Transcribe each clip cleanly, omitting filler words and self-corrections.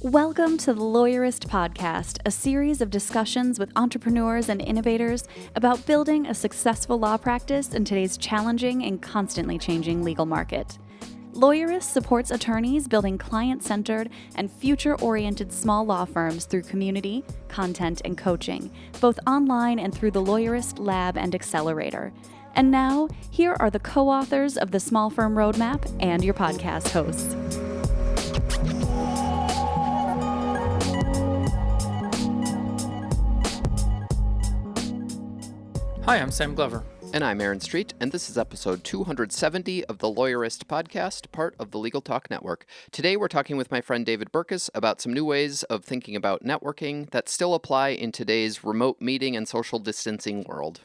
Welcome to the Lawyerist Podcast, a series of discussions with entrepreneurs and innovators about building a successful law practice in today's challenging and constantly changing legal market. Lawyerist supports attorneys building client-centered and future-oriented small law firms through community, content, and coaching, both online and through the Lawyerist Lab and Accelerator. And now, here are the co-authors of the Small Firm Roadmap and your podcast hosts. Hi, I'm Sam Glover. And I'm Aaron Street, and this is episode 270 of the Lawyerist Podcast, part of the Legal Talk Network. Today we're talking with my friend David Burkus about some new ways of thinking about networking that still apply in today's remote meeting and social distancing world.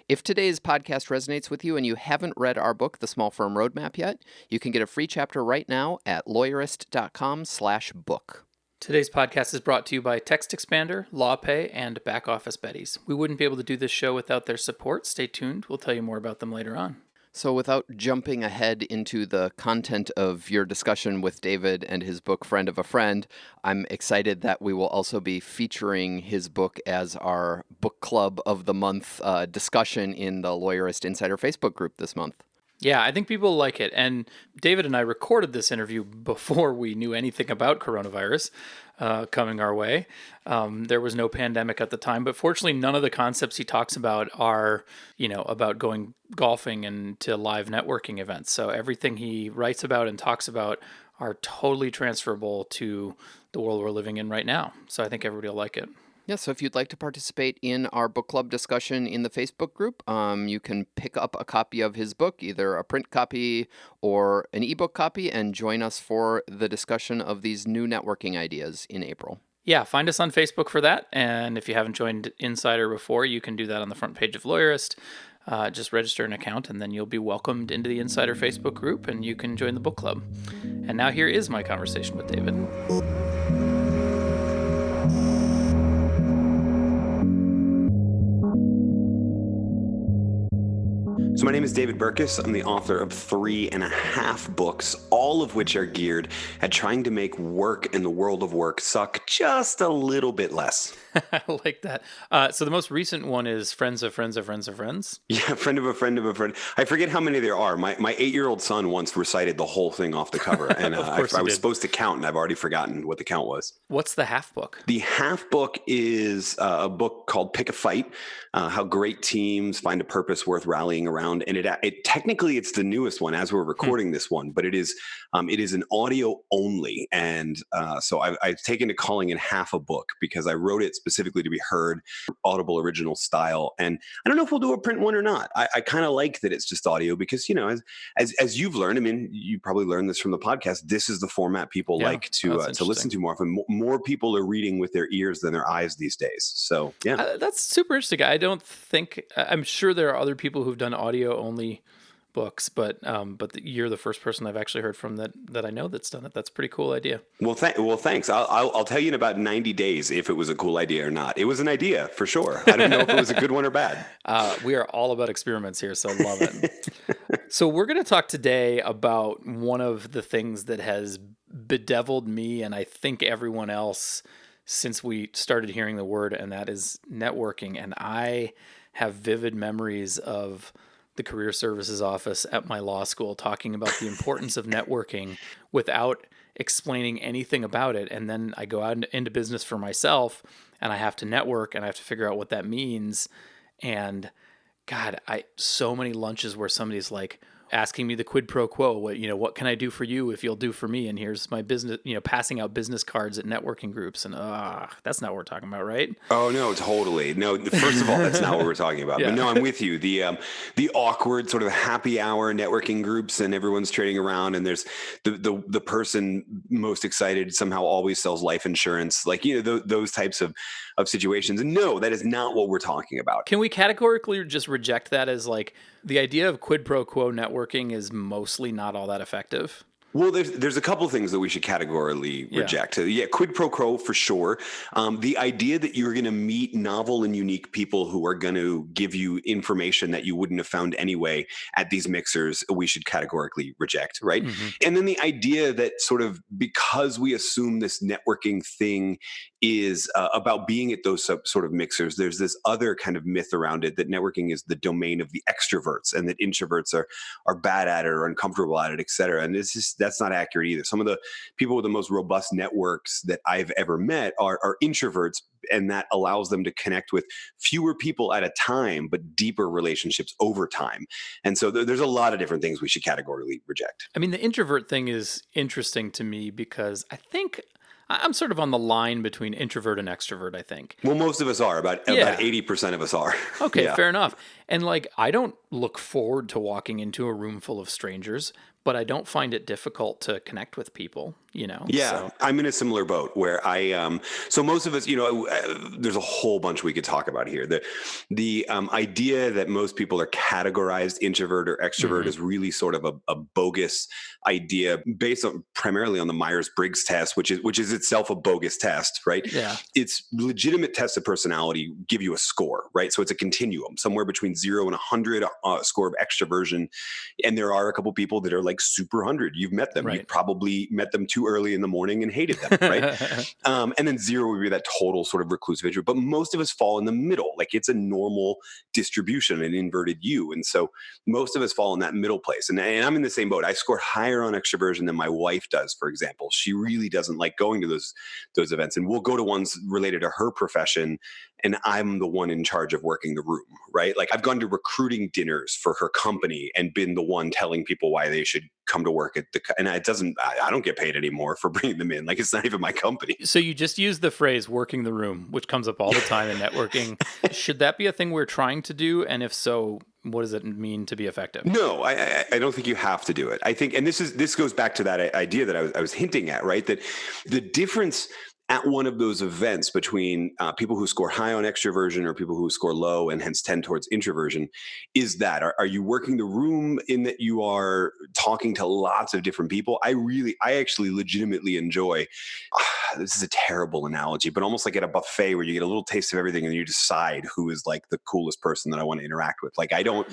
If today's podcast resonates with you and you haven't read our book, The Small Firm Roadmap, yet, you can get a free chapter right now at lawyerist.com/book. Today's podcast is brought to you by Text Expander, LawPay, and Back Office Betties. We wouldn't be able to do this show without their support. Stay tuned. We'll tell you more about them later on. So without jumping ahead into the content of your discussion with David and his book, Friend of a Friend, I'm excited that we will also be featuring his book as our book club of the month discussion in the Lawyerist Insider Facebook group this month. Yeah, I think people like it. And David and I recorded this interview before we knew anything about coronavirus coming our way. There was no pandemic at the time, but fortunately, none of the concepts he talks about are, about going golfing and to live networking events. So everything he writes about and talks about are totally transferable to the world we're living in right now. So I think everybody will like it. Yeah, so if you'd like to participate in our book club discussion in the Facebook group, you can pick up a copy of his book, either a print copy or an ebook copy, and join us for the discussion of these new networking ideas in April. Yeah, find us on Facebook for that. And if you haven't joined Insider before, you can do that on the front page of Lawyerist. Just register an account, and then you'll be welcomed into the Insider Facebook group, and you can join the book club. And now here is my conversation with David. So my name is David Burkus. I'm the author of 3.5 books, all of which are geared at trying to make work in the world of work suck just a little bit less. I like that. So the most recent one is Friends of Friends of Friends of Friends. Yeah, Friend of a Friend of a Friend. I forget how many there are. My 8-year-old son once recited the whole thing off the cover, and I was supposed to count, and I've already forgotten what the count was. What's the half book? The half book is a book called Pick a Fight, How Great Teams Find a Purpose Worth Rallying Around. And it technically it's the newest one as we're recording this one, but it is an audio only. And so I've taken to calling it half a book because I wrote it specifically to be heard, Audible original style. And I don't know if we'll do a print one or not. I kind of like that it's just audio because, as you've learned, I mean, you probably learned this from the podcast. This is the format people like to listen to more often. More people are reading with their ears than their eyes these days. So, yeah. That's super interesting. I'm sure there are other people who've done audio only books, but you're the first person I've actually heard from that I know that's done it. That's a pretty cool idea. Well, thanks. I'll tell you in about 90 days if it was a cool idea or not. It was an idea for sure. I don't know if it was a good one or bad. We are all about experiments here, so I love it. So we're going to talk today about one of the things that has bedeviled me and I think everyone else since we started hearing the word, and that is networking. And I have vivid memories of the career services office at my law school talking about the importance of networking without explaining anything about it. And then I go out into business for myself and I have to network and I have to figure out what that means. And God, so many lunches where somebody's like asking me the quid pro quo, what can I do for you if you'll do for me? And here's my business, passing out business cards at networking groups. And that's not what we're talking about, right? Oh, no, totally. No, first of all, that's not what we're talking about. Yeah. But no, I'm with you. The awkward sort of happy hour networking groups and everyone's trading around and there's the person most excited somehow always sells life insurance, like, those types of situations. And no, that is not what we're talking about. Can we categorically just reject that as like the idea of quid pro quo networking is mostly not all that effective? Well, there's a couple things that we should categorically reject. Yeah, quid pro quo for sure. The idea that you're going to meet novel and unique people who are going to give you information that you wouldn't have found anyway at these mixers, we should categorically reject, right? Mm-hmm. And then the idea that sort of because we assume this networking thing is about being at those sort of mixers, there's this other kind of myth around it that networking is the domain of the extroverts and that introverts are bad at it or uncomfortable at it, et cetera. And that's not accurate either. Some of the people with the most robust networks that I've ever met are introverts, and that allows them to connect with fewer people at a time, but deeper relationships over time. And so there's a lot of different things we should categorically reject. I mean, the introvert thing is interesting to me because I think I'm sort of on the line between introvert and extrovert, I think. Well, most of us are. About 80% of us are. Okay, fair enough. And like, I don't look forward to walking into a room full of strangers, but I don't find it difficult to connect with people, you know? Yeah, so. I'm in a similar boat where so most of us, there's a whole bunch we could talk about here. The idea that most people are categorized introvert or extrovert is really sort of a bogus idea based primarily on the Myers-Briggs test, which is itself a bogus test, right? Yeah. It's legitimate tests of personality give you a score, right? So it's a continuum, somewhere between 0 and 100, score of extroversion. And there are a couple people that are like super 100. You've met them. Right. You've probably met them too early in the morning and hated them, right? And then 0 would be that total sort of reclusive introvert. But most of us fall in the middle. Like it's a normal distribution, an inverted U. And so most of us fall in that middle place. And I'm in the same boat. I score higher on extroversion than my wife does, for example. She really doesn't like going to those events. And we'll go to ones related to her profession, and I'm the one in charge of working the room, right? Like I've gone to recruiting dinners for her company and been the one telling people why they should come to work at and I don't get paid anymore for bringing them in. Like it's not even my company. So you just used the phrase working the room, which comes up all the time in networking. Should that be a thing we're trying to do? And if so, what does it mean to be effective? No, I don't think you have to do it. I think, and this goes back to that idea that I was hinting at, right? That the difference at one of those events between people who score high on extroversion or people who score low and hence tend towards introversion is that are you working the room in that you are talking to lots of different people? I actually legitimately enjoy, this is a terrible analogy, but almost like at a buffet where you get a little taste of everything and you decide who is like the coolest person that I want to interact with. Like I don't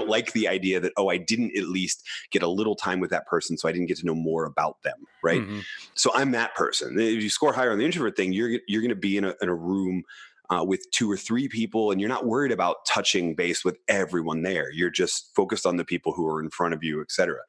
like the idea that, I didn't at least get a little time with that person, so I didn't get to know more about them, right? Mm-hmm. So I'm that person. If you score higher on the introvert thing, you're going to be in a room with 2 or 3 people, and you're not worried about touching base with everyone there. You're just focused on the people who are in front of you, et cetera.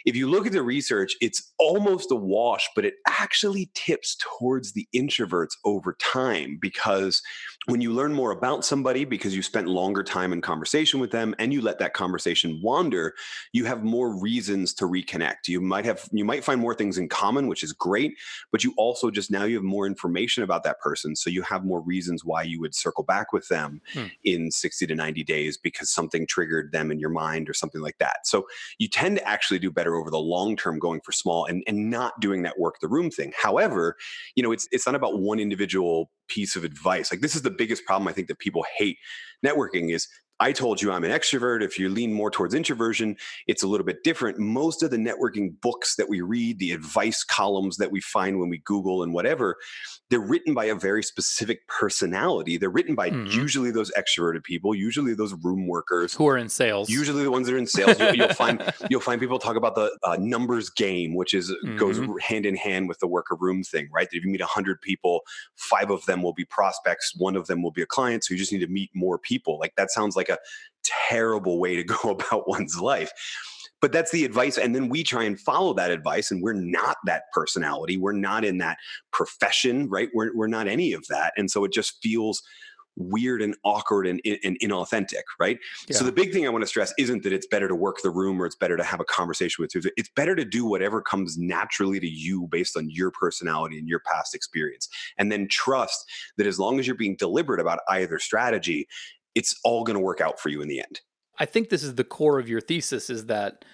If you look at the research, it's almost a wash, but it actually tips towards the introverts over time, because when you learn more about somebody because you spent longer time in conversation with them and you let that conversation wander, you have more reasons to reconnect. You might find more things in common, which is great, but you also now you have more information about that person. So you have more reasons why you would circle back with them in 60 to 90 days because something triggered them in your mind or something like that. So you tend to actually do better over the long term going for small and not doing that work the room thing. However, it's not about one individual piece of advice. Like this is the biggest problem I think that people hate networking is, I told you I'm an extrovert. If you lean more towards introversion, it's a little bit different. Most of the networking books that we read, the advice columns that we find when we Google and whatever, they're written by a very specific personality. They're written by usually those extroverted people, usually those room workers who are in sales. Usually the ones that are in sales. You'll find people talk about the numbers game, which goes hand in hand with the worker room thing, right? That if you meet 100 people, 5 of them will be prospects, 1 of them will be a client. So you just need to meet more people. Like that sounds like a terrible way to go about one's life. But that's the advice. And then we try and follow that advice. And we're not that personality. We're not in that profession, right? We're not any of that. And so it just feels weird and awkward and inauthentic, right? Yeah. So the big thing I want to stress isn't that it's better to work the room or it's better to have a conversation with you. It's better to do whatever comes naturally to you based on your personality and your past experience. And then trust that as long as you're being deliberate about either strategy, it's all going to work out for you in the end. I think this is the core of your thesis, is that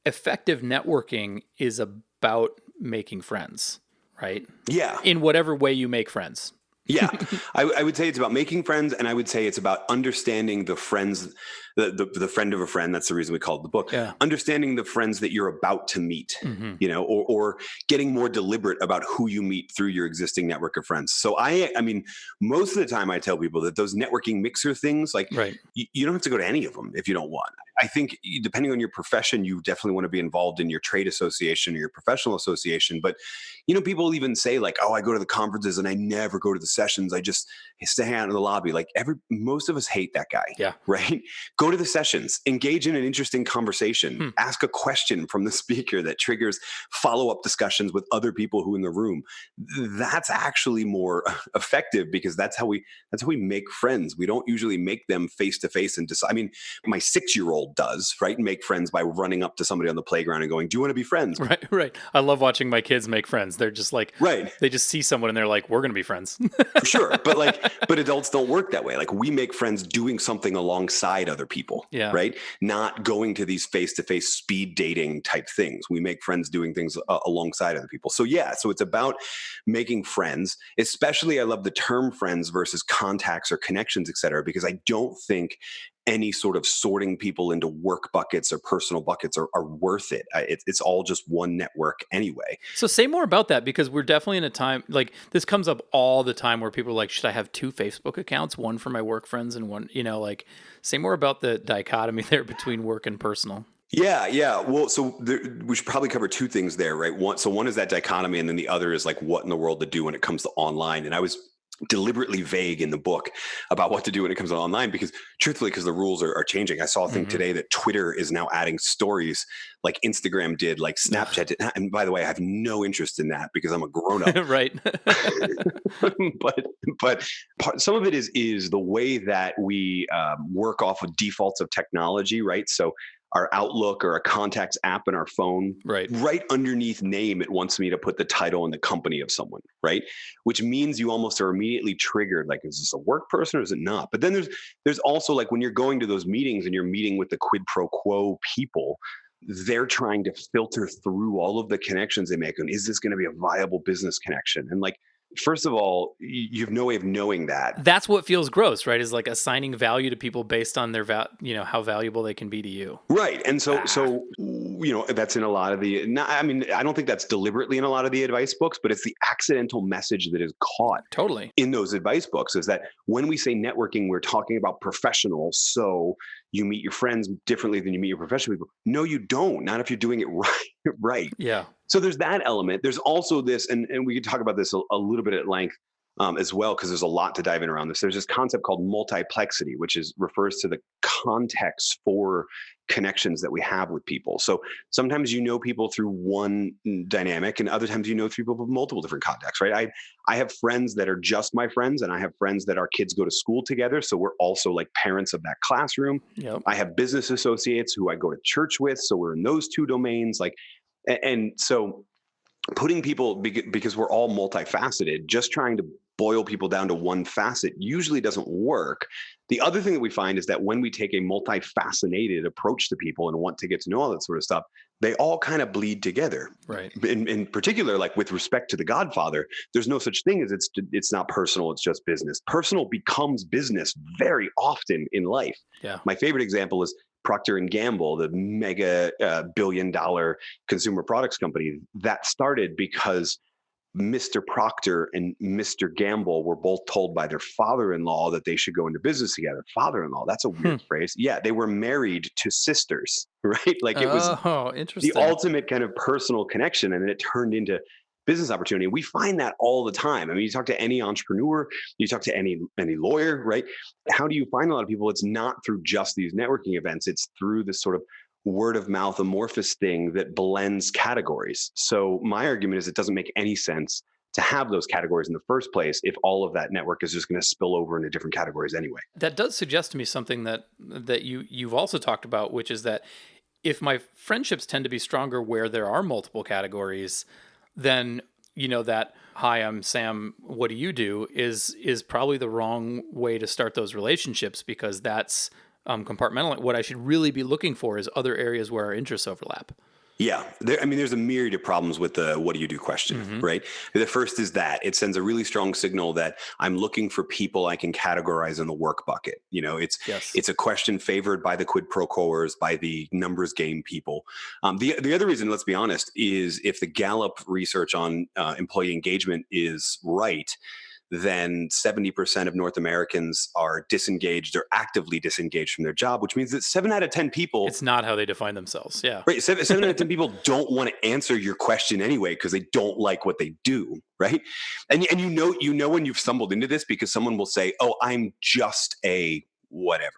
effective networking is about making friends, right? Yeah. In whatever way you make friends. Yeah, I would say it's about making friends, and I would say it's about understanding the friends, the friend of a friend. That's the reason we called the book. Yeah. Understanding the friends that you're about to meet, Mm-hmm. or getting more deliberate about who you meet through your existing network of friends. So I mean, most of the time I tell people that those networking mixer things, like Right. you don't have to go to any of them if you don't want. I think depending on your profession, you definitely want to be involved in your trade association or your professional association. But people even say like, "Oh, I go to the conferences and I never go to the sessions. I just stay out in the lobby." Like most of us hate that guy. Yeah. Right. Go to the sessions, engage in an interesting conversation, ask a question from the speaker that triggers follow-up discussions with other people who are in the room. That's actually more effective because that's how we make friends. We don't usually make them face to face and decide. I mean, my 6-year-old does, right? Make friends by running up to somebody on the playground and going, "Do you want to be friends?" Right. I love watching my kids make friends. They're just like, Right. They just see someone and they're like, we're going to be friends. For sure. But adults don't work that way. Like we make friends doing something alongside other people. Yeah. Right. Not going to these face-to-face speed dating type things. We make friends doing things alongside other people. So yeah, so it's about making friends, especially I love the term friends versus contacts or connections, et cetera, because I don't think any sort of sorting people into work buckets or personal buckets are worth it. It's all just one network anyway. So say more about that, because we're definitely in a time like this comes up all the time where people are like, should I have 2 Facebook accounts, one for my work friends and one, like say more about the dichotomy there between work and personal. Yeah. Well, so we should probably cover 2 things there, right? One is that dichotomy, and then the other is like what in the world to do when it comes to online. And I was deliberately vague in the book about what to do when it comes to online because the rules are changing. I saw a thing today that Twitter is now adding stories like Instagram did, like Snapchat did. And by the way, I have no interest in that because I'm a grown up. Right. but some of it is the way that we work off of defaults of technology, right? So our Outlook or a contacts app in our phone, right underneath name, it wants me to put the title and the company of someone, right? Which means you almost are immediately triggered. Like, is this a work person or is it not? But then there's also like when you're going to those meetings and you're meeting with the quid pro quo people, they're trying to filter through all of the connections they make. And is this going to be a viable business connection? And like, first of all, you have no way of knowing that. That's what feels gross, right? Is like assigning value to people based on their how valuable they can be to you. Right. And so that's in a lot of the, I don't think that's deliberately in a lot of the advice books, but it's the accidental message that is caught totally in those advice books is that when we say networking, we're talking about professionals. So you meet your friends differently than you meet your professional people. No, you don't. Not if you're doing it right. Yeah. So there's that element. There's also this, and we could talk about this a little bit at length as well, because there's a lot to dive in around this. There's this concept called multiplexity, which refers to the context for connections that we have with people. So sometimes you know people through one dynamic, and other times you know through people with multiple different contexts, right? I have friends that are just my friends, and I have friends that our kids go to school together. So we're also like parents of that classroom. Yep. I have business associates who I go to church with. So we're in those 2 domains. And so putting people, because we're all multifaceted, just trying to boil people down to one facet usually doesn't work. The other thing that we find is that when we take a multifaceted approach to people and want to get to know all that sort of stuff, they all kind of bleed together. Right. In particular, like with respect to The Godfather, there's no such thing as it's not personal, it's just business. Personal becomes business very often in life. Yeah. My favorite example is Procter & Gamble, the mega billion-dollar consumer products company that started because Mr. Procter and Mr. Gamble were both told by their father-in-law that they should go into business together. Father-in-law, that's a weird phrase. Yeah, they were married to sisters, right? Like it was interesting. The ultimate kind of personal connection, and then it turned into business opportunity. We find that all the time. I mean, you talk to any entrepreneur, you talk to any lawyer, right? How do you find a lot of people? It's not through just these networking events. It's through this sort of word of mouth amorphous thing that blends categories. So my argument is it doesn't make any sense to have those categories in the first place if all of that network is just going to spill over into different categories anyway. That does suggest to me something that you've also talked about, which is that if my friendships tend to be stronger where there are multiple categories, then that "Hi, I'm Sam, what do you do" is probably the wrong way to start those relationships, because that's compartmental. What I should really be looking for is other areas where our interests overlap. Yeah. There's a myriad of problems with the what do you do question, right? The first is that it sends a really strong signal that I'm looking for people I can categorize in the work bucket. Yes. It's a question favored by the quid pro quoers, by the numbers game people. The other reason, let's be honest, is if the Gallup research on employee engagement is right, then 70% of North Americans are disengaged or actively disengaged from their job, which means that 7 out of 10 people. It's not how they define themselves. Yeah. Right. Seven out of 10 people don't want to answer your question anyway because they don't like what they do. Right. And you know when you've stumbled into this because someone will say, oh, I'm just a whatever.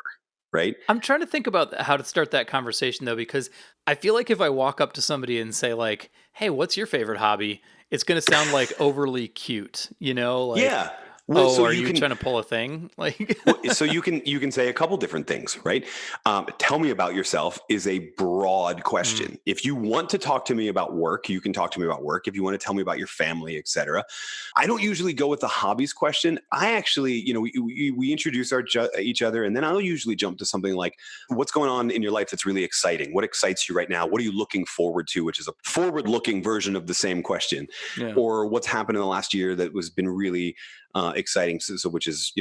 Right. I'm trying to think about how to start that conversation, though, because I feel like if I walk up to somebody and say, like, hey, what's your favorite hobby? It's going to sound like overly cute, Yeah. Well, oh, so are you trying to pull a thing? Like, so you can say a couple different things, right? Tell me about yourself is a broad question. If you want to talk to me about work, you can talk to me about work. If you want to tell me about your family, etc. I don't usually go with the hobbies question. I actually, we introduce each other, and then I'll usually jump to something like, what's going on in your life that's really exciting? What excites you right now? What are you looking forward to? Which is a forward-looking version of the same question. Yeah. Or what's happened in the last year that was been really exciting, so which is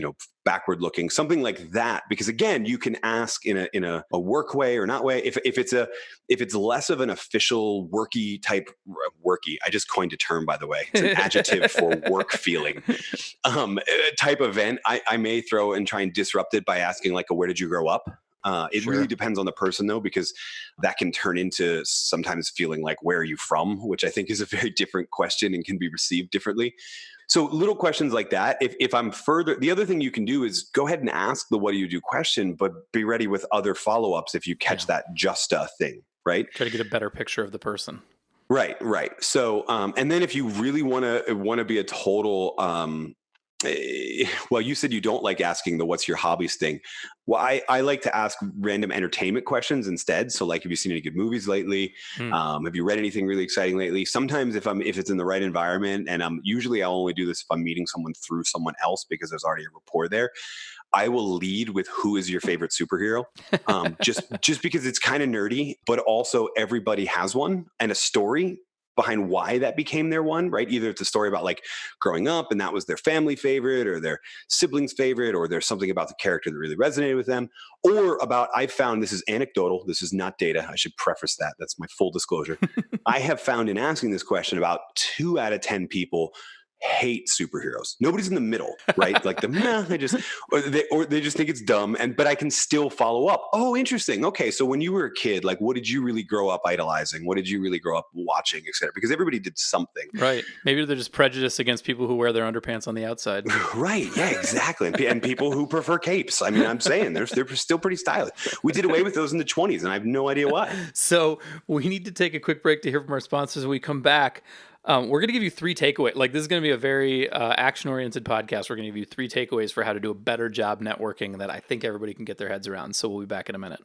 backward looking, something like that. Because again, you can ask in a work way or not way. If it's less of an official worky type, I just coined a term, by the way. It's an adjective for work feeling type event. I may throw and try and disrupt it by asking like, where did you grow up? It really depends on the person, though, because that can turn into sometimes feeling like, where are you from? Which I think is a very different question and can be received differently. So little questions like that. If I'm further, the other thing you can do is go ahead and ask the what do you do question, but be ready with other follow-ups if you catch that just a thing, right? Try to get a better picture of the person. Right. So, and then if you really want to be a total, well, you said you don't like asking the what's your hobbies thing. Well, I like to ask random entertainment questions instead. So like, have you seen any good movies lately? Have you read anything really exciting lately? Sometimes if it's in the right environment, and usually I'll only do this if I'm meeting someone through someone else because there's already a rapport there. I will lead with who is your favorite superhero, just because it's kind of nerdy, but also everybody has one and a story behind why that became their one, right? Either it's a story about like growing up and that was their family favorite or their siblings favorite, or there's something about the character that really resonated with them, or about, I found, this is anecdotal, this is not data, I should preface that, that's my full disclosure. I have found in asking this question about 2 out of 10 people hate superheroes. Nobody's in the middle, right? Like they just think it's dumb. But I can still follow up. Oh, interesting. Okay, so when you were a kid, like, what did you really grow up idolizing? What did you really grow up watching, et cetera? Because everybody did something, right? Maybe they're just prejudiced against people who wear their underpants on the outside, right? Yeah, exactly. And people who prefer capes. I mean, I'm saying they're still pretty stylish. We did away with those in the 20s, and I have no idea why. So we need to take a quick break to hear from our sponsors. When we come back, we're going to give you 3 takeaways. Like, this is going to be a very action-oriented podcast. We're going to give you 3 takeaways for how to do a better job networking that I think everybody can get their heads around. So we'll be back in a minute.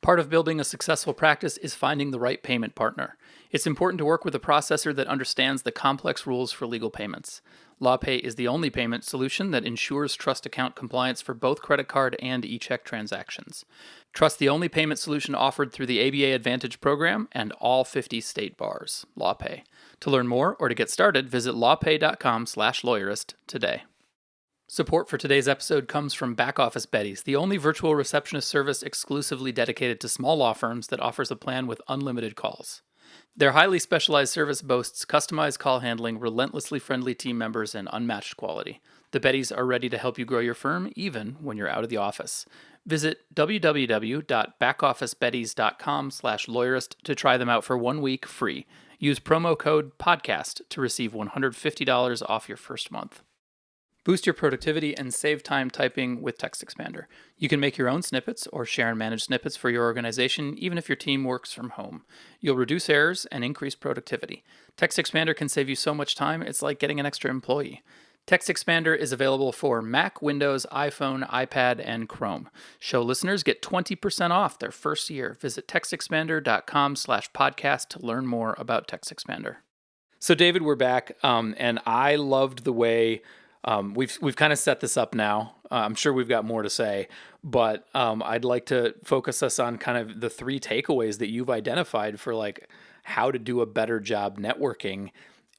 Part of building a successful practice is finding the right payment partner. It's important to work with a processor that understands the complex rules for legal payments. LawPay is the only payment solution that ensures trust account compliance for both credit card and e-check transactions. Trust the only payment solution offered through the ABA Advantage program and all 50 state bars. LawPay. To learn more or to get started, visit lawpay.com/lawyerist today. Support for today's episode comes from Back Office Betties, the only virtual receptionist service exclusively dedicated to small law firms that offers a plan with unlimited calls. Their highly specialized service boasts customized call handling, relentlessly friendly team members, and unmatched quality. The Betties are ready to help you grow your firm, even when you're out of the office. Visit www.backofficebetties.com/lawyerist to try them out for 1 week free. Use promo code PODCAST to receive $150 off your first month. Boost your productivity and save time typing with TextExpander. You can make your own snippets or share and manage snippets for your organization, even if your team works from home. You'll reduce errors and increase productivity. TextExpander can save you so much time, it's like getting an extra employee. TextExpander is available for Mac, Windows, iPhone, iPad, and Chrome. Show listeners get 20% off their first year. Visit textexpander.com/podcast to learn more about TextExpander. So David, we're back, and I loved the way we've kind of set this up now. I'm sure we've got more to say, but I'd like to focus us on kind of the 3 takeaways that you've identified for like how to do a better job networking.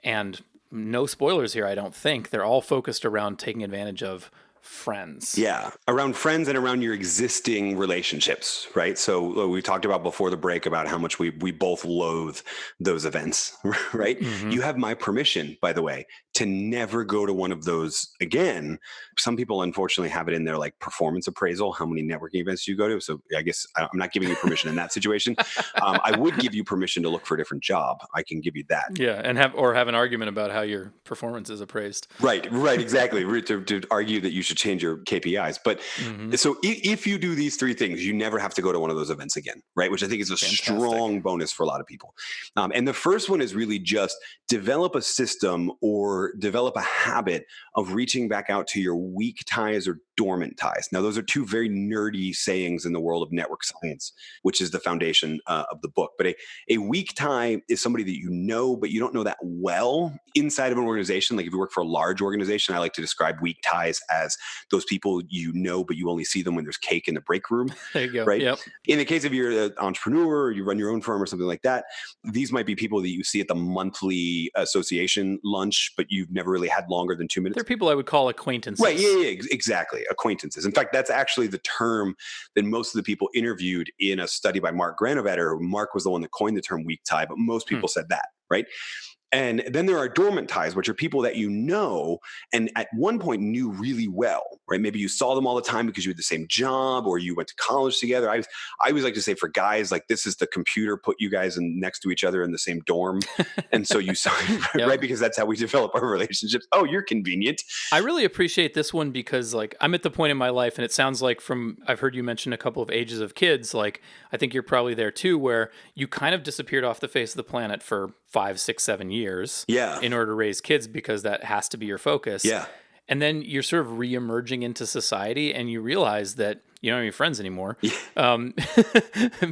And no spoilers here, I don't think. They're all focused around taking advantage of friends. Yeah, around friends and around your existing relationships, right? So we talked about before the break about how much we both loathe those events, right? Mm-hmm. You have my permission, by the way, to never go to one of those again. Some people unfortunately have it in their like performance appraisal, how many networking events you go to. So I guess I'm not giving you permission in that situation. I would give you permission to look for a different job. I can give you that. Yeah, and have an argument about how your performance is appraised. Right, exactly. To argue that you should change your KPIs. But so if you do these three things, you never have to go to one of those events again, right? Which I think is a strong bonus for a lot of people. And the first one is really just develop a system or develop a habit of reaching back out to your weak ties or dormant ties. Now, those are two very nerdy sayings in the world of network science, which is the foundation of the book. But a weak tie is somebody that you know, but you don't know that well inside of an organization. Like if you work for a large organization, I like to describe weak ties as those people you know, but you only see them when there's cake in the break room. There you go. Right. Yep. In the case of you're an entrepreneur or you run your own firm or something like that, these might be people that you see at the monthly association lunch, but you've never really had longer than 2 minutes. They're people I would call acquaintances. Right. Yeah, exactly. Acquaintances. In fact, that's actually the term that most of the people interviewed in a study by Mark Granovetter. Mark was the one that coined the term weak tie, but most people said that. Right. And then there are dormant ties, which are people that you know and at one point knew really well, right? Maybe you saw them all the time because you had the same job or you went to college together. I always like to say for guys, like this is the computer put you guys next to each other in the same dorm. And so you saw, right? Because that's how we develop our relationships. Oh, you're convenient. I really appreciate this one because like I'm at the point in my life and it sounds like I've heard you mention a couple of ages of kids. Like I think you're probably there too, where you kind of disappeared off the face of the planet for 5, 6, 7 years in order to raise kids because that has to be your focus. Yeah. And then you're sort of re-emerging into society and you realize that you don't have any friends anymore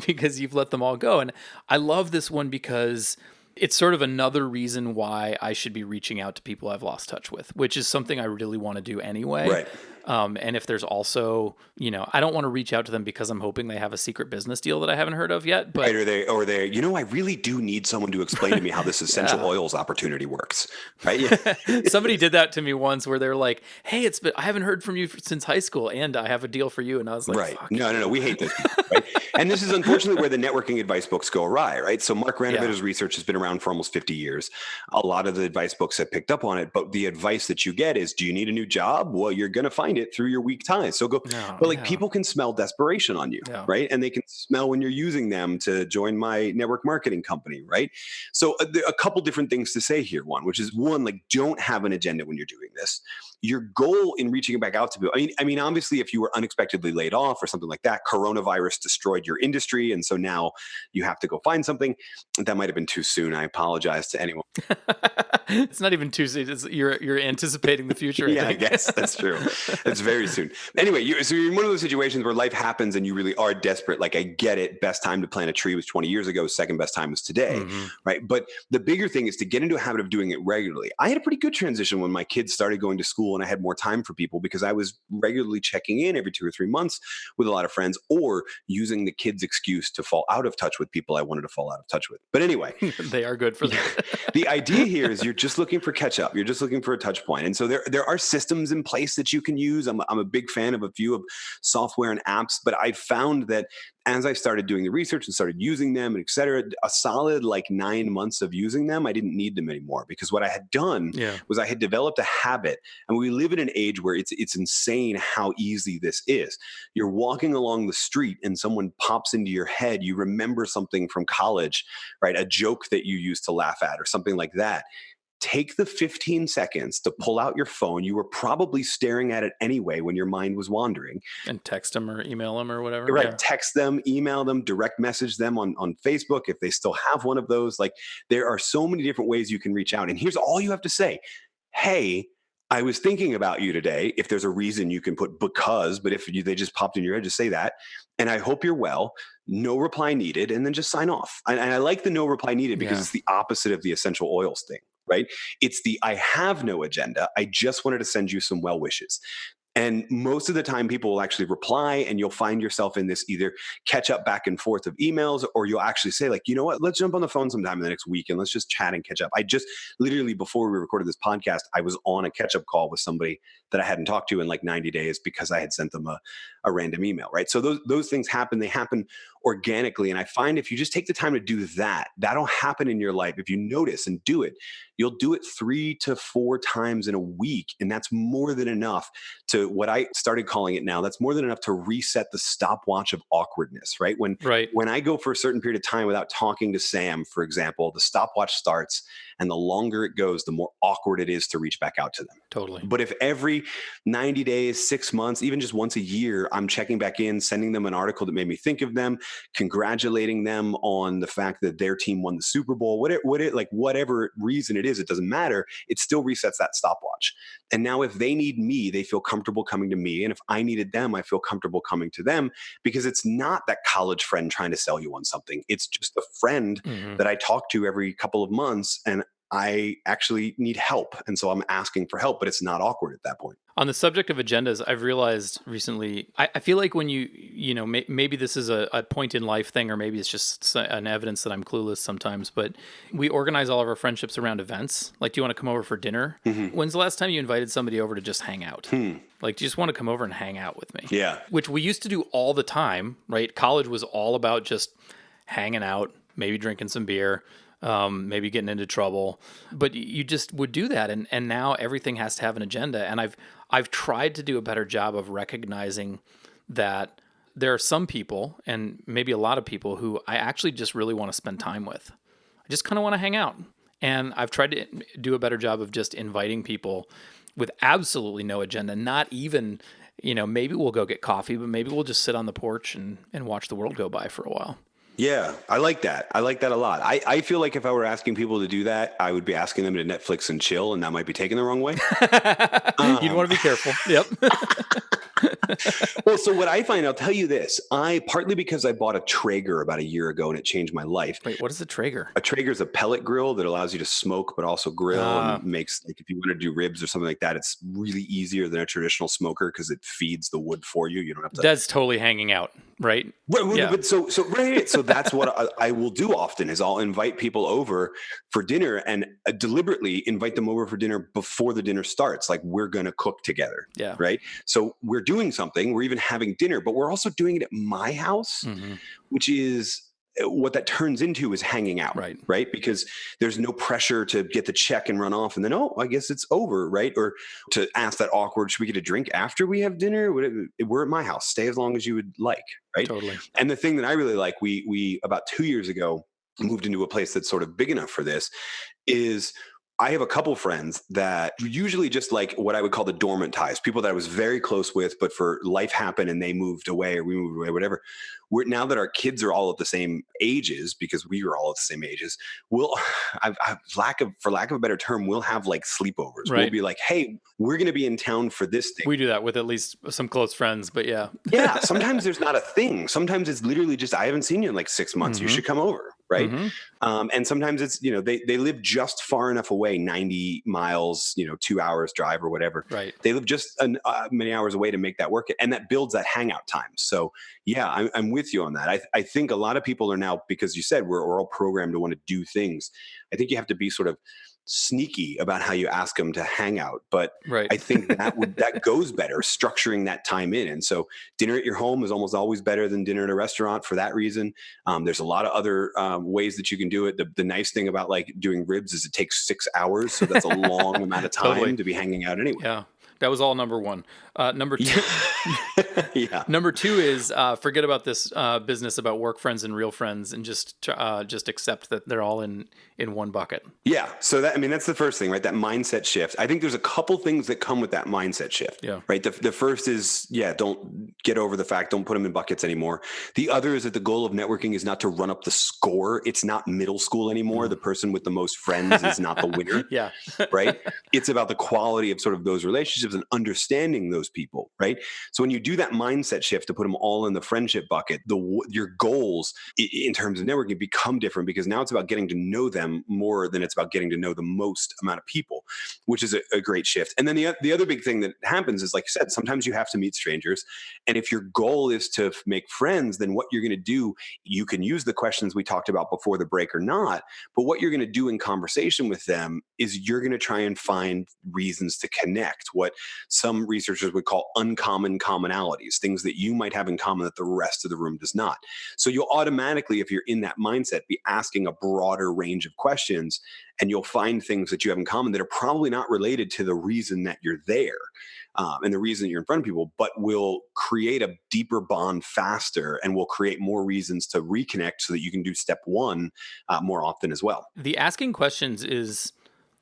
because you've let them all go. And I love this one because it's sort of another reason why I should be reaching out to people I've lost touch with, which is something I really want to do anyway. Right. And if there's also, I don't want to reach out to them because I'm hoping they have a secret business deal that I haven't heard of yet. But right, or they, I really do need someone to explain to me how this essential oils opportunity works. Right? Yeah. Somebody did that to me once where they were like, "Hey, I haven't heard from you since high school, and I have a deal for you." And I was like, "Right? Fuck. No, we hate this." Right? And this is unfortunately where the networking advice books go awry. Right? So Mark Granovetter's research has been around for almost 50 years. A lot of the advice books have picked up on it, but the advice that you get is, "Do you need a new job? Well, you're going to find it through your weak ties." So go, but people can smell desperation on you, right? And they can smell when you're using them to join my network marketing company, right? So a couple different things to say here. One, like don't have an agenda when you're doing this. Your goal in reaching back out to people, I mean, obviously, if you were unexpectedly laid off or something like that, coronavirus destroyed your industry, and so now you have to go find something. That might have been too soon. I apologize to anyone. It's not even too soon. You're anticipating the future. I guess that's true. It's very soon. Anyway, so you're in one of those situations where life happens and you really are desperate. Like I get it. Best time to plant a tree was 20 years ago. Second best time was today, right? But the bigger thing is to get into a habit of doing it regularly. I had a pretty good transition when my kids started going to school and I had more time for people because I was regularly checking in every 2 or 3 months with a lot of friends or using the kids' excuse to fall out of touch with people I wanted to fall out of touch with. But anyway, they are good for that. The idea here is you're just looking for catch up. You're just looking for a touch point. And so there are systems in place that you can use. I'm a big fan of a few of software and apps, but I found that as I started doing the research and started using them and et cetera, a solid 9 months of using them, I didn't need them anymore because what I had done was I had developed a habit. And we live in an age where it's insane how easy this is. You're walking along the street and someone pops into your head. You remember something from college, right? A joke that you used to laugh at or something like that. Take the 15 seconds to pull out your phone. You were probably staring at it anyway when your mind was wandering. And text them or email them or whatever. Right. Yeah. Text them, email them, direct message them on Facebook if they still have one of those. There are so many different ways you can reach out. And here's all you have to say. Hey, I was thinking about you today. If there's a reason you can put because, but if they just popped in your head, just say that. And I hope you're well. No reply needed. And then just sign off. And I like the no reply needed because it's the opposite of the essential oils thing, right? It's the I have no agenda. I just wanted to send you some well wishes. And most of the time people will actually reply, and you'll find yourself in this either catch up back and forth of emails, or you'll actually say like, you know what, let's jump on the phone sometime in the next week and let's just chat and catch up. I just literally, before we recorded this podcast, I was on a catch up call with somebody that I hadn't talked to in like 90 days because I had sent them a random email, right? So those things happen. They happen organically. And I find if you just take the time to do that, that'll happen in your life. If you notice and do it, you'll do it 3 to 4 times in a week. And that's more than enough to, what I started calling it now, that's more than enough to reset the stopwatch of awkwardness, right? When I go for a certain period of time without talking to Sam, for example, the stopwatch starts, and the longer it goes, the more awkward it is to reach back out to them. Totally. But if every 90 days, 6 months, even just once a year, I'm checking back in, sending them an article that made me think of them, congratulating them on the fact that their team won the Super Bowl, whatever reason it is, it doesn't matter. It still resets that stopwatch. And now if they need me, they feel comfortable coming to me. And if I needed them, I feel comfortable coming to them, because it's not that college friend trying to sell you on something. It's just a friend that I talk to every couple of months, and I actually need help. And so I'm asking for help, but it's not awkward at that point. On the subject of agendas, I've realized recently, I feel like when maybe this is a point in life thing, or maybe it's just an evidence that I'm clueless sometimes, but we organize all of our friendships around events. Like, do you want to come over for dinner? When's the last time you invited somebody over to just hang out? Like, do you just want to come over and hang out with me? Yeah. Which we used to do all the time, right? College was all about just hanging out, maybe drinking some beer, maybe getting into trouble, but you just would do that. And now everything has to have an agenda. And I've tried to do a better job of recognizing that there are some people, and maybe a lot of people, who I actually just really want to spend time with. I just kind of want to hang out. And I've tried to do a better job of just inviting people with absolutely no agenda, not even, maybe we'll go get coffee, but maybe we'll just sit on the porch and watch the world go by for a while. Yeah, I like that. I like that a lot. I feel like if I were asking people to do that, I would be asking them to Netflix and chill, and that might be taken the wrong way. You'd want to be careful. Yep. Well, so what I find, I'll tell you this, partly because I bought a Traeger about a year ago and it changed my life. Wait, what is a Traeger? A Traeger is a pellet grill that allows you to smoke, but also grill, and makes, like, if you want to do ribs or something like that, it's really easier than a traditional smoker because it feeds the wood for you. You don't have to. That's totally hanging out, right? Yeah. But so that's what I will do often, is I'll invite people over for dinner, and deliberately invite them over for dinner before the dinner starts. Like, we're going to cook together. Yeah. Right. So we're doing something, we're even having dinner, but we're also doing it at my house, which is what that turns into, is hanging out. Right. Because there's no pressure to get the check and run off and then, oh, I guess it's over. Right. Or to ask that awkward, should we get a drink after we have dinner? We're at my house. Stay as long as you would like. Right. Totally. And the thing that I really like, we about 2 years ago moved into a place that's sort of big enough for this, is I have a couple friends that usually just like what I would call the dormant ties, people that I was very close with, but for life happened and they moved away, or we moved away, whatever. Now that our kids are all at the same ages, because we were all at the same ages, for lack of a better term, we'll have like sleepovers. Right. We'll be like, hey, we're going to be in town for this thing. We do that with at least some close friends, but yeah. Yeah. Sometimes there's not a thing. Sometimes it's literally just, I haven't seen you in like 6 months. You should come over. Right. And sometimes it's, they live just far enough away, 90 miles, 2 hours drive or whatever. Right. They live just many hours away to make that work. And that builds that hangout time. So yeah, I'm with you on that. I think a lot of people are now, because you said we're all programmed to want to do things. I think you have to be sort of sneaky about how you ask them to hang out, but I think that goes better, structuring that time in. And so dinner at your home is almost always better than dinner at a restaurant for that reason. There's a lot of other ways that you can do it. The nice thing about like doing ribs is it takes 6 hours, so that's a long amount of time to be hanging out anyway. Yeah. That was all number one. Number two, yeah. Number two is forget about this business about work friends and real friends, and just accept that they're all in one bucket. Yeah. So that's the first thing, right? That mindset shift. I think there's a couple things that come with that mindset shift. Yeah. Right. The first is, don't get over the fact, don't put them in buckets anymore. The other is that the goal of networking is not to run up the score. It's not middle school anymore. The person with the most friends is not the winner. Yeah. Right. It's about the quality of sort of those relationships and understanding those people. right? So when you do that mindset shift to put them all in the friendship bucket, your goals in terms of networking become different, because now it's about getting to know them more than it's about getting to know the most amount of people, which is a great shift. And then the other big thing that happens is, like you said, sometimes you have to meet strangers. And if your goal is to make friends, then what you're going to do, you can use the questions we talked about before the break or not, but what you're going to do in conversation with them is you're going to try and find reasons to connect, what some researchers would call uncommon commonalities, things that you might have in common that the rest of the room does not. So you'll automatically, if you're in that mindset, be asking a broader range of questions, and you'll find things that you have in common that are probably not related to the reason that you're there. And the reason you're in front of people, but will create a deeper bond faster, and will create more reasons to reconnect so that you can do step one more often as well. The asking questions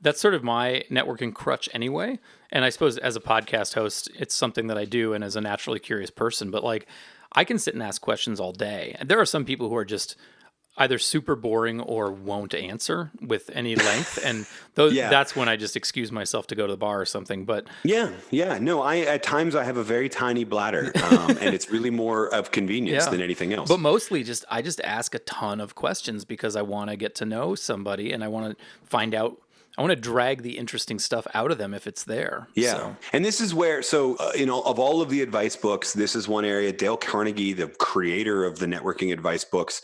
that's sort of my networking crutch anyway. And I suppose as a podcast host, it's something that I do, and as a naturally curious person, but like I can sit and ask questions all day. And there are some people who are just either super boring or won't answer with any length. And that's when I just excuse myself to go to the bar or something. But yeah. No, at times I have a very tiny bladder, and it's really more of convenience than anything else. But mostly I just ask a ton of questions because I want to get to know somebody, and I want to find out. I want to drag the interesting stuff out of them if it's there. Yeah. So. And this is where, of all of the advice books, this is one area. Dale Carnegie, the creator of the networking advice books,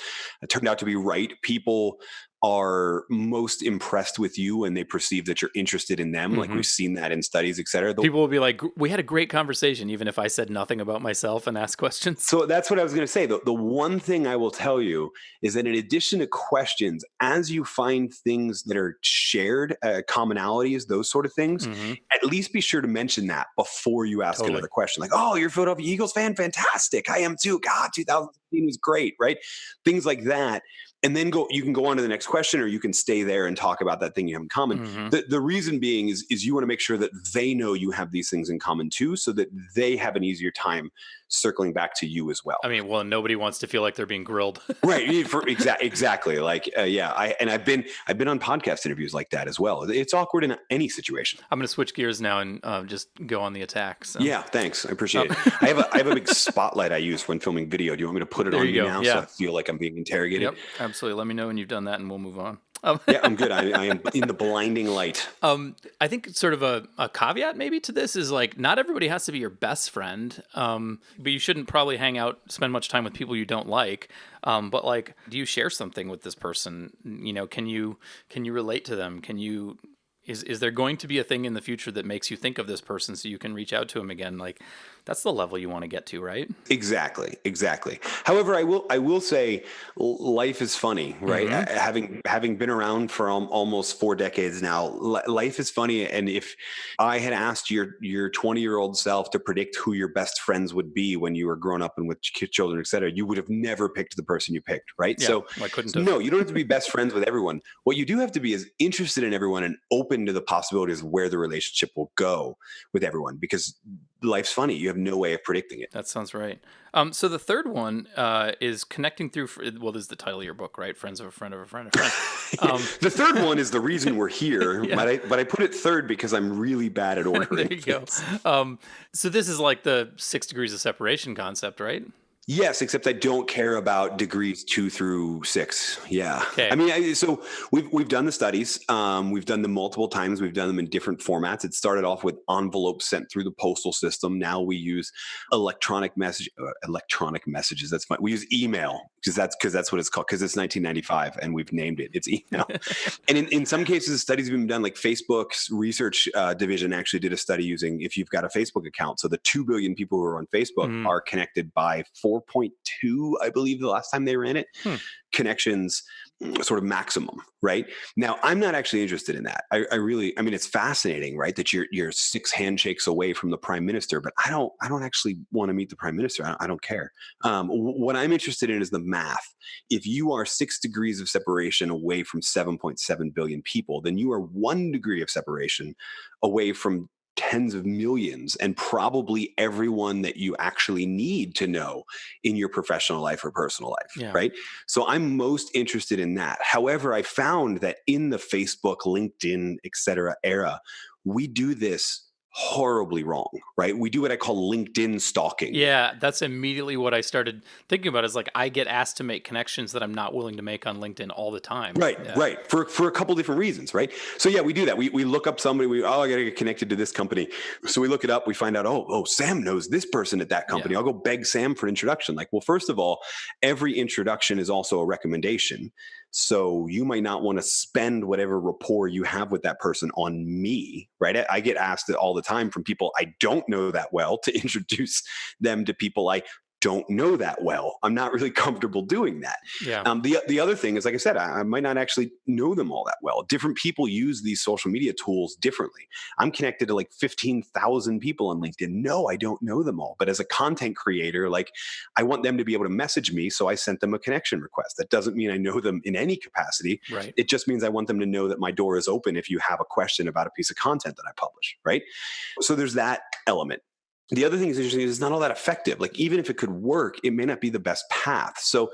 turned out to be right. People are most impressed with you when they perceive that you're interested in them. Like we've seen that in studies, et cetera. People will be like, we had a great conversation, even if I said nothing about myself and asked questions. So that's what I was going to say. The one thing I will tell you is that in addition to questions, as you find things that are shared, commonalities, those sort of things, at least be sure to mention that before you ask another question. Like, oh, you're a Philadelphia Eagles fan? Fantastic. I am too. God, 2016 was great, right? Things like that. And then you can go on to the next question, or you can stay there and talk about that thing you have in common. The reason being is you want to make sure that they know you have these things in common too, so that they have an easier time circling back to you as well. I mean, well, nobody wants to feel like they're being grilled. Right. Exactly. Like, I've been on podcast interviews like that as well. It's awkward in any situation. I'm going to switch gears now and just go on the attack. So. Yeah, thanks. I appreciate it. I have a big spotlight I use when filming video. Do you want me to put it on you now so I feel like I'm being interrogated? Yep, absolutely. Let me know when you've done that and we'll move on. Yeah, I'm good. I am in the blinding light. I think sort of a caveat maybe to this is like, not everybody has to be your best friend, but you shouldn't probably spend much time with people you don't like. But like, do you share something with this person? You know, can you relate to them? Is there going to be a thing in the future that makes you think of this person so you can reach out to him again? Like, that's the level you want to get to, right? Exactly. However, I will say life is funny, right? Having been around for almost 4 decades now, life is funny. And if I had asked your 20-year-old self to predict who your best friends would be when you were growing up and with children, et cetera, you would have never picked the person you picked, right? Yeah, so I couldn't have. No, you don't have to be best friends with everyone. What you do have to be is interested in everyone and open to the possibilities of where the relationship will go with everyone, because life's funny. You have no way of predicting it. That sounds right. So the third one is connecting through. Well, this is the title of your book, right? Friends of a friend of a friend of a friend. The third one is the reason we're here, but I put it third because I'm really bad at ordering. There you go. So this is like the 6 degrees of separation concept, right? Yes, except I don't care about degrees 2 through 6. Yeah. Okay. I mean, so we've done the studies. We've done them multiple times. We've done them in different formats. It started off with envelopes sent through the postal system. Now we use electronic messages. That's fine. We use email because that's what it's called, because it's 1995 and we've named it. It's email. And in some cases, studies have been done. Like Facebook's research division actually did a study using, if you've got a Facebook account, so the 2 billion people who are on Facebook are connected by 4.2, I believe the last time they ran it, connections sort of maximum, right? Now, I'm not actually interested in that. I mean, it's fascinating, right? That you're 6 handshakes away from the prime minister, but I don't actually want to meet the prime minister. I don't care. What I'm interested in is the math. If you are 6 degrees of separation away from 7.7 billion people, then you are 1 degree of separation away from tens of millions, and probably everyone that you actually need to know in your professional life or personal life, right? So I'm most interested in that. However, I found that in the Facebook, LinkedIn, et cetera era, we do this horribly wrong, right? We do what I call LinkedIn stalking. Yeah, that's immediately what I started thinking about is like I get asked to make connections that I'm not willing to make on LinkedIn all the time. Right, Yeah. right. For a couple different reasons, right? So yeah, we do that. We look up somebody. I got to get connected to this company. So we look it up. We find out, oh, Sam knows this person at that company. Yeah. I'll go beg Sam for an introduction. Like, well, first of all, every introduction is also a recommendation. So you might not want to spend whatever rapport you have with that person on me, right? I get asked all the time from people I don't know that well to introduce them to people I don't know that well. I'm not really comfortable doing that. Yeah. The other thing is, like I said, I might not actually know them all that well. Different people use these social media tools differently. I'm connected to like 15,000 people on LinkedIn. No, I don't know them all. But as a content creator, like I want them to be able to message me. So I sent them a connection request. That doesn't mean I know them in any capacity. Right. It just means I want them to know that my door is open if you have a question about a piece of content that I publish, right? So there's that element. The other thing is interesting is it's not all that effective. Like even if it could work, it may not be the best path. So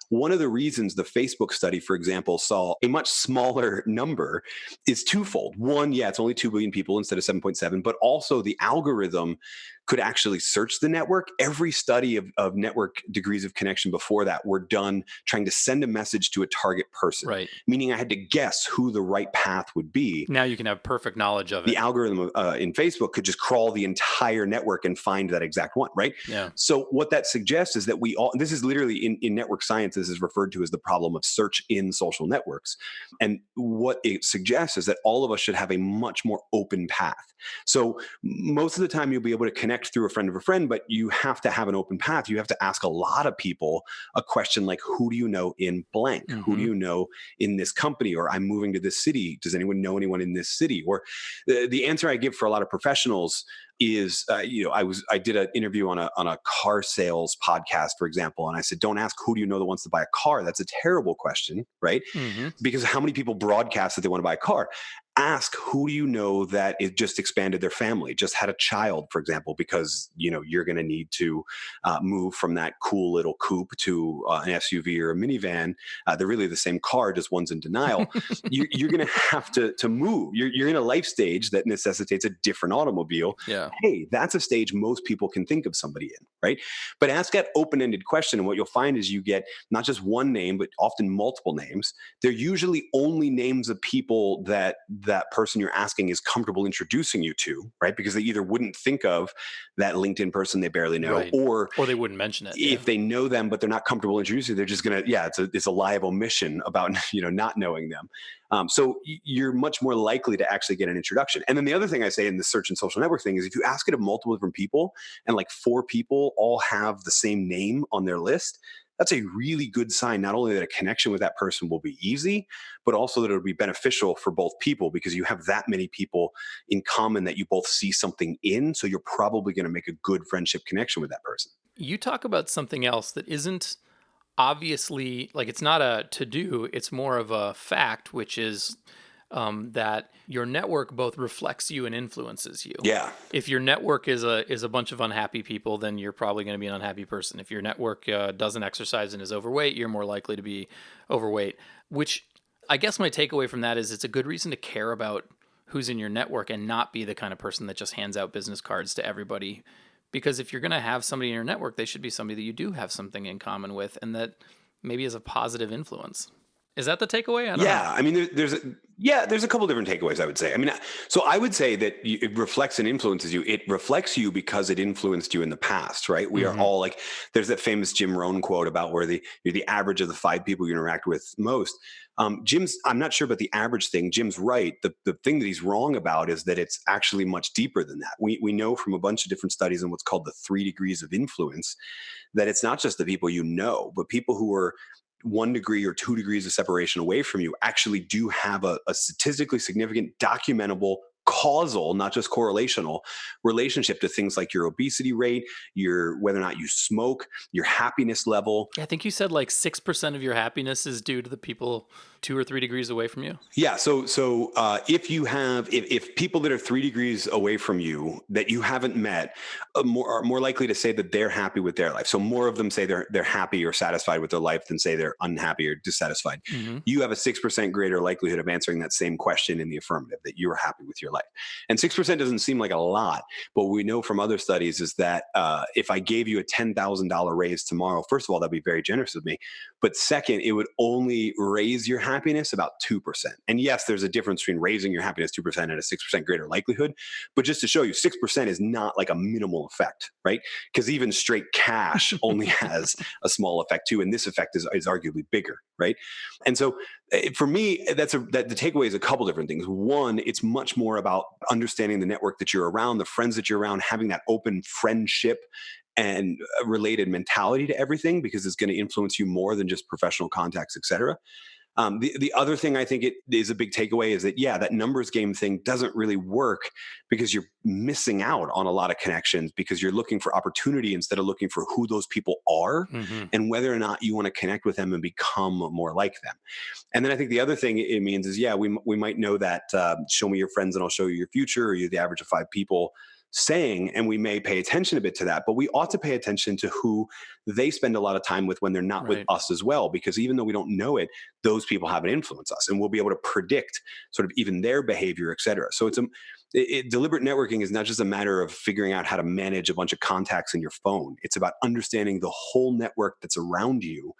one of the reasons the Facebook study, for example, saw a much smaller number is twofold. One, yeah, it's only 2 billion people instead of 7.7, but also the algorithm could actually search the network. Every study of network degrees of connection before that were done trying to send a message to a target person, Right. meaning I had to guess who the right path would be. Now you can have perfect knowledge of it. The algorithm in Facebook could just crawl the entire network and find that exact one, right? Yeah. So what that suggests is that we all, this is literally in network science, this is referred to as the problem of search in social networks. And what it suggests is that all of us should have a much more open path. So most of the time you'll be able to connect through a friend of a friend, but you have to have an open path. You have to ask a lot of people a question like, who do you know in blank? Mm-hmm. Who do you know in this company? Or I'm moving to this city. Does anyone know anyone in this city? Or the answer I give for a lot of professionals is, I did an interview on a car sales podcast, for example, and I said, don't ask who do you know that wants to buy a car. That's a terrible question, right? Mm-hmm. Because how many people broadcast that they want to buy a car? Ask who do you know that it just expanded their family, just had a child, for example, because you're going to need to move from that cool little coupe to an SUV or a minivan. They're really the same car, just one's in denial. You're going to have to move. You're in a life stage that necessitates a different automobile. Yeah. Hey, that's a stage most people can think of somebody in, right? But ask that open-ended question, and what you'll find is you get not just one name, but often multiple names. They're usually only names of people that person you're asking is comfortable introducing you to, right? Because they either wouldn't think of that LinkedIn person they barely know, Right. or they wouldn't mention it. If they know them, but they're not comfortable introducing, they're just gonna, it's a lie of omission about not knowing them. So you're much more likely to actually get an introduction. And then the other thing I say in the search and social network thing is if you ask it of multiple different people and like 4 people all have the same name on their list, that's a really good sign, not only that a connection with that person will be easy, but also that it'll be beneficial for both people because you have that many people in common that you both see something in. So you're probably going to make a good friendship connection with that person. You talk about something else that isn't obviously, like it's not a to-do, it's more of a fact, which is that your network both reflects you and influences you. Yeah. If your network is a bunch of unhappy people, then you're probably going to be an unhappy person. If your network doesn't exercise and is overweight, you're more likely to be overweight, which I guess my takeaway from that is it's a good reason to care about who's in your network and not be the kind of person that just hands out business cards to everybody. Because if you're going to have somebody in your network, they should be somebody that you do have something in common with and that maybe is a positive influence. Is that the takeaway? I don't know. I mean, there's a couple different takeaways, I would say. I mean, so I would say that it reflects and influences you. It reflects you because it influenced you in the past, right? We are all like, there's that famous Jim Rohn quote about where you're the average of the 5 people you interact with most. I'm not sure about the average thing. Jim's right. The thing that he's wrong about is that it's actually much deeper than that. We know from a bunch of different studies in what's called the 3 degrees of influence that it's not just the people you know, but people who are 1 degree or 2 degrees of separation away from you actually do have a statistically significant, documentable, causal, not just correlational relationship to things like your obesity rate, whether or not you smoke, your happiness level. Yeah, I think you said like 6% of your happiness is due to the people 2 or 3 degrees away from you? Yeah. So if people that are 3 degrees away from you that you haven't met are more likely to say that they're happy with their life. So more of them say they're happy or satisfied with their life than say they're unhappy or dissatisfied. Mm-hmm. You have a 6% greater likelihood of answering that same question in the affirmative, that you're happy with your life. And 6% doesn't seem like a lot, but we know from other studies is that if I gave you a $10,000 raise tomorrow, first of all, that'd be very generous of me. But second, it would only raise your happiness about 2%. And yes, there's a difference between raising your happiness 2% and a 6% greater likelihood. But just to show you, 6% is not like a minimal effect, right? Because even straight cash only has a small effect too. And this effect is arguably bigger, right? And so for me, the takeaway is a couple different things. One, it's much more about understanding the network that you're around, the friends that you're around, having that open friendship and related mentality to everything, because it's going to influence you more than just professional contacts, et cetera. The other thing I think it is a big takeaway is that, that numbers game thing doesn't really work because you're missing out on a lot of connections because you're looking for opportunity instead of looking for who those people are and whether or not you want to connect with them and become more like them. And then I think the other thing it means is, we might know that show me your friends and I'll show you your future, or you're the average of 5 people saying, and we may pay attention a bit to that, but we ought to pay attention to who they spend a lot of time with when they're not with us as well, because even though we don't know it, those people have an influence us, and we'll be able to predict sort of even their behavior, et cetera. So deliberate networking is not just a matter of figuring out how to manage a bunch of contacts in your phone. It's about understanding the whole network that's around you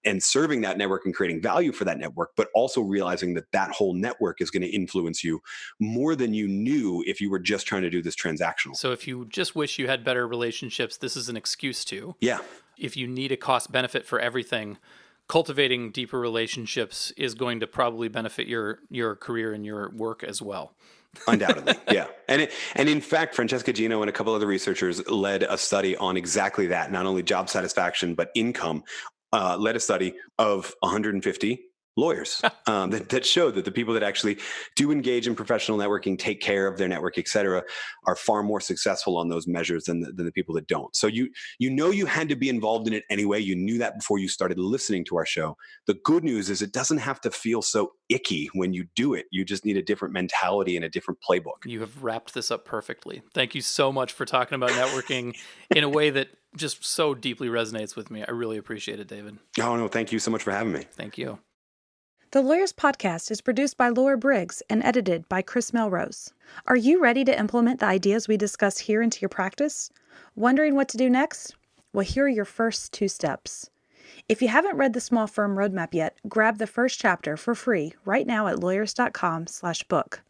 and serving that network and creating value for that network, but also realizing that that whole network is going to influence you more than you knew if you were just trying to do this transactional. So if you just wish you had better relationships, this is an excuse to. Yeah. If you need a cost benefit for everything, cultivating deeper relationships is going to probably benefit your career and your work as well. Undoubtedly, yeah. And in fact, Francesca Gino and a couple other researchers led a study on exactly that, not only job satisfaction, but income. Led a study of 150 lawyers that showed that the people that actually do engage in professional networking, take care of their network, et cetera, are far more successful on those measures than the people that don't. So you had to be involved in it anyway. You knew that before you started listening to our show. The good news is it doesn't have to feel so icky when you do it. You just need a different mentality and a different playbook. You have wrapped this up perfectly. Thank you so much for talking about networking in a way that just so deeply resonates with me. I really appreciate it, David. Oh, no, thank you so much for having me. Thank you. The Lawyers Podcast is produced by MyersBriggs and edited by Chris Melrose. Are you ready to implement the ideas we discuss here into your practice? Wondering what to do next? Well, here are your first 2 steps. If you haven't read the Small Firm Roadmap yet, grab the first chapter for free right now at lawyers.com/book.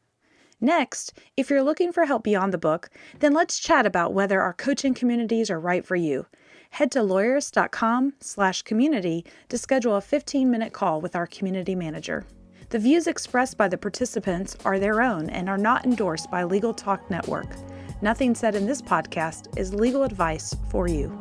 Next, if you're looking for help beyond the book, then let's chat about whether our coaching communities are right for you. Head to lawyers.com/community to schedule a 15-minute call with our community manager. The views expressed by the participants are their own and are not endorsed by Legal Talk Network. Nothing said in this podcast is legal advice for you.